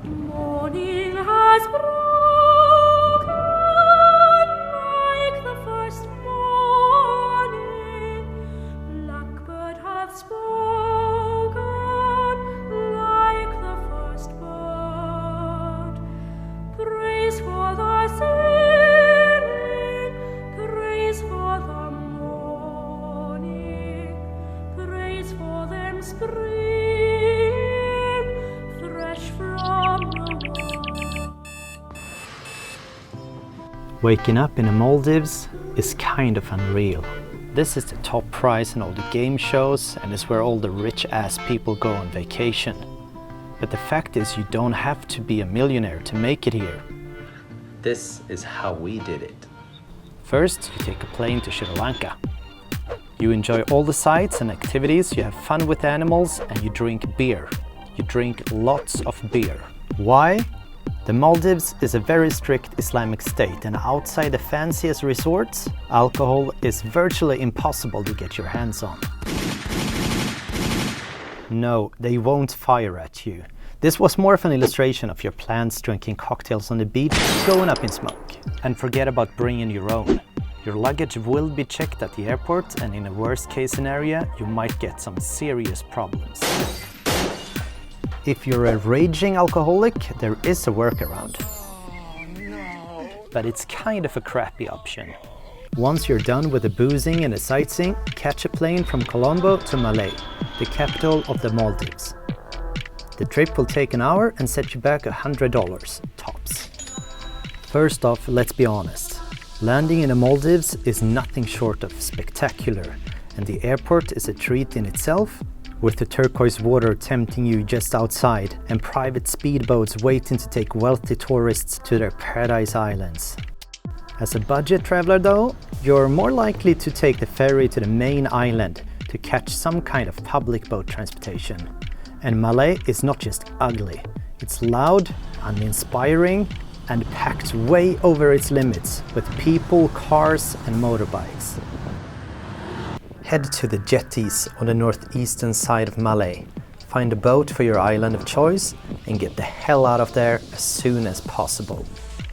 Morning has broken like the first morning. Blackbird hath spoken like the first bird. Praise for the singing, praise for the morning, praise for them spring, fresh from the wall. Waking up in the Maldives is kind of unreal. This is the top prize in all the game shows and is where all the rich-ass people go on vacation. But the fact is, you don't have to be a millionaire to make it here. This is how we did it. First, you take a plane to Sri Lanka. You enjoy all the sights and activities, you have fun with animals, and you drink beer. You drink lots of beer. Why? The Maldives is a very strict Islamic state, and outside the fanciest resorts, alcohol is virtually impossible to get your hands on. No, they won't fire at you. This was more of an illustration of your plans drinking cocktails on the beach, going up in smoke. And forget about bringing your own. Your luggage will be checked at the airport, and in a worst case scenario, you might get some serious problems. If you're a raging alcoholic, there is a workaround. But it's kind of a crappy option. Once you're done with the boozing and the sightseeing, catch a plane from Colombo to Malé, the capital of the Maldives. The trip will take an hour and set you back $100, tops. First off, let's be honest. Landing in the Maldives is nothing short of spectacular, and the airport is a treat in itself, with the turquoise water tempting you just outside and private speedboats waiting to take wealthy tourists to their paradise islands. As a budget traveler though, you're more likely to take the ferry to the main island to catch some kind of public boat transportation. And Malé is not just ugly, it's loud, uninspiring, and packed way over its limits with people, cars and motorbikes. Head to the jetties on the northeastern side of Malé, find a boat for your island of choice and get the hell out of there as soon as possible.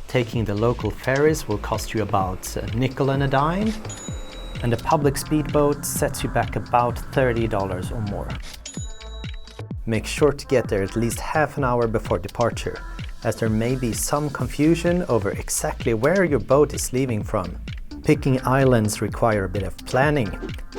Taking the local ferries will cost you about a nickel and a dime, and the public speedboat sets you back about $30 or more. Make sure to get there at least half an hour before departure, as there may be some confusion over exactly where your boat is leaving from. Picking islands require a bit of planning,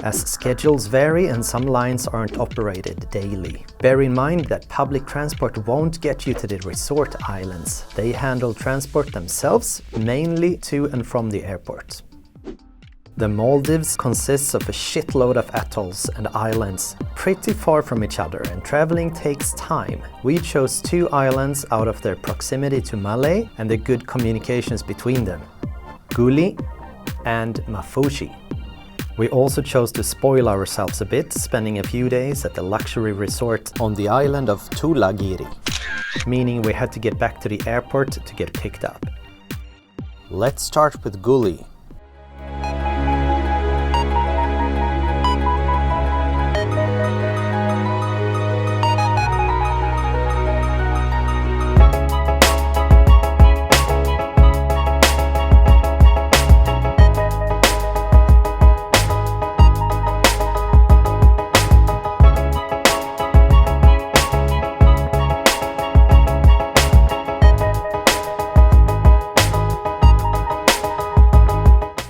as schedules vary and some lines aren't operated daily. Bear in mind that public transport won't get you to the resort islands. They handle transport themselves, mainly to and from the airport. The Maldives consists of a shitload of atolls and islands, pretty far from each other, and traveling takes time. We chose 2 islands out of their proximity to Malé and the good communications between them: Gulhi and Maafushi. We also chose to spoil ourselves a bit, spending a few days at the luxury resort on the island of Thulhagiri, meaning we had to get back to the airport to get picked up. Let's start with Gulhi.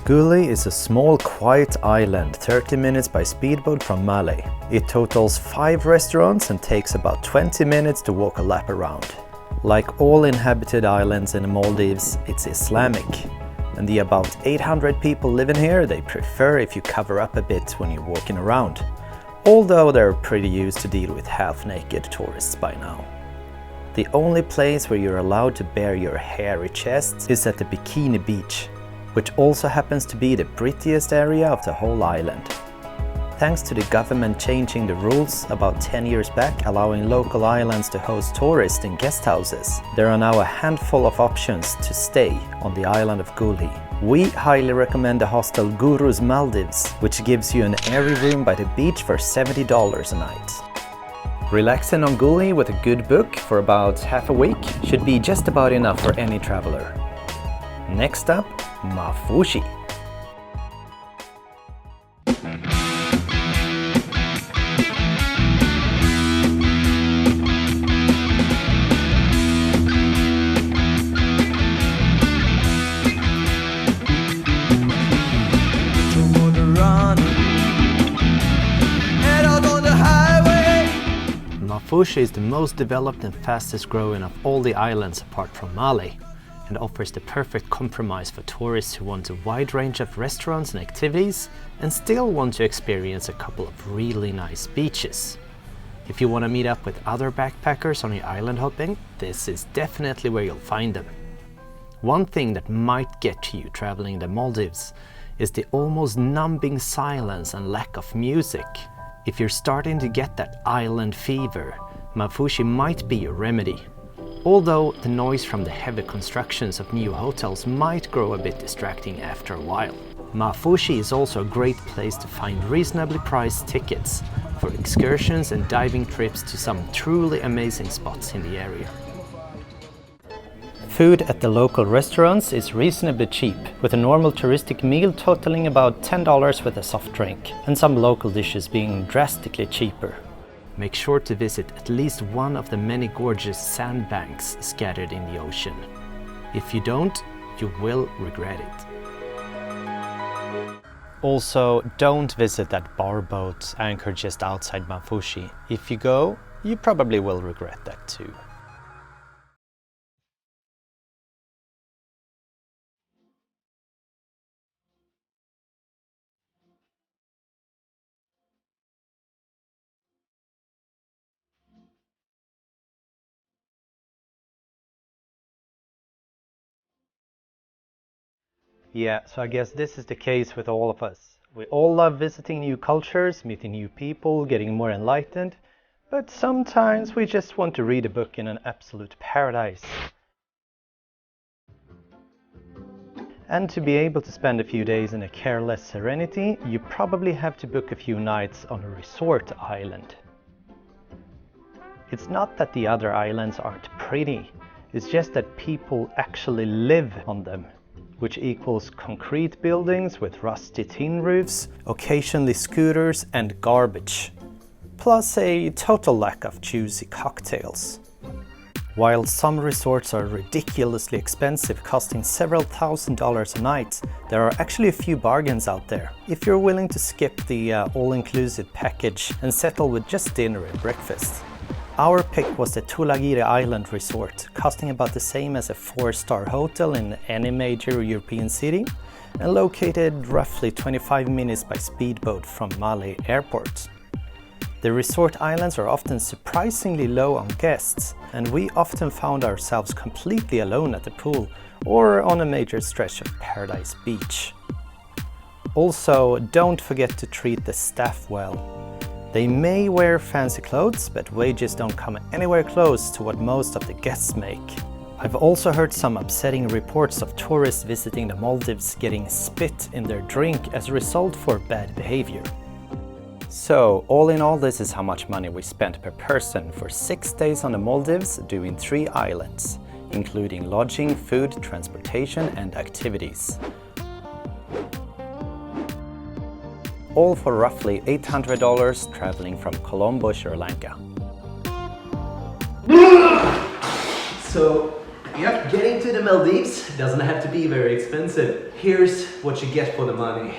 Gulhi is a small, quiet island 30 minutes by speedboat from Malé. It totals 5 restaurants and takes about 20 minutes to walk a lap around. Like all inhabited islands in the Maldives, it's Islamic. And the about 800 people living here, they prefer if you cover up a bit when you're walking around. Although they're pretty used to deal with half-naked tourists by now. The only place where you're allowed to bare your hairy chests is at the Bikini Beach, which also happens to be the prettiest area of the whole island. Thanks to the government changing the rules about 10 years back, allowing local islands to host tourists in guest houses, there are now a handful of options to stay on the island of Gulhi. We highly recommend the hostel Guru's Maldives, which gives you an airy room by the beach for $70 a night. Relaxing on Gulhi with a good book for about half a week should be just about enough for any traveler. Next up, Maafushi. Maafushi is the most developed and fastest growing of all the islands apart from Malé, and offers the perfect compromise for tourists who want a wide range of restaurants and activities and still want to experience a couple of really nice beaches. If you want to meet up with other backpackers on your island hopping, this is definitely where you'll find them. One thing that might get to you traveling the Maldives is the almost numbing silence and lack of music. If you're starting to get that island fever, Maafushi might be your remedy. Although the noise from the heavy constructions of new hotels might grow a bit distracting after a while. Maafushi is also a great place to find reasonably priced tickets for excursions and diving trips to some truly amazing spots in the area. Food at the local restaurants is reasonably cheap, with a normal touristic meal totaling about $10 with a soft drink, and some local dishes being drastically cheaper. Make sure to visit at least one of the many gorgeous sandbanks scattered in the ocean. If you don't, you will regret it. Also, don't visit that bar boat anchored just outside Maafushi. If you go, you probably will regret that too. Yeah, so I guess this is the case with all of us. We all love visiting new cultures, meeting new people, getting more enlightened, but sometimes we just want to read a book in an absolute paradise. And to be able to spend a few days in a careless serenity, you probably have to book a few nights on a resort island. It's not that the other islands aren't pretty, it's just that people actually live on them, which equals concrete buildings with rusty tin roofs, occasionally scooters and garbage, plus a total lack of juicy cocktails. While some resorts are ridiculously expensive, costing several $1,000s a night, there are actually a few bargains out there if you're willing to skip the all-inclusive package and settle with just dinner and breakfast. Our pick was the Thulhagiri Island Resort, costing about the same as a 4-star hotel in any major European city, and located roughly 25 minutes by speedboat from Malé airport. The resort islands are often surprisingly low on guests, and we often found ourselves completely alone at the pool or on a major stretch of Paradise Beach. Also, don't forget to treat the staff well. They may wear fancy clothes, but wages don't come anywhere close to what most of the guests make. I've also heard some upsetting reports of tourists visiting the Maldives getting spit in their drink as a result for bad behavior. So, all in all, this is how much money we spent per person for 6 days on the Maldives doing 3 islands, including lodging, food, transportation and activities. All for roughly $800 traveling from Colombo, Sri Lanka. So, yep, getting to the Maldives doesn't have to be very expensive. Here's what you get for the money.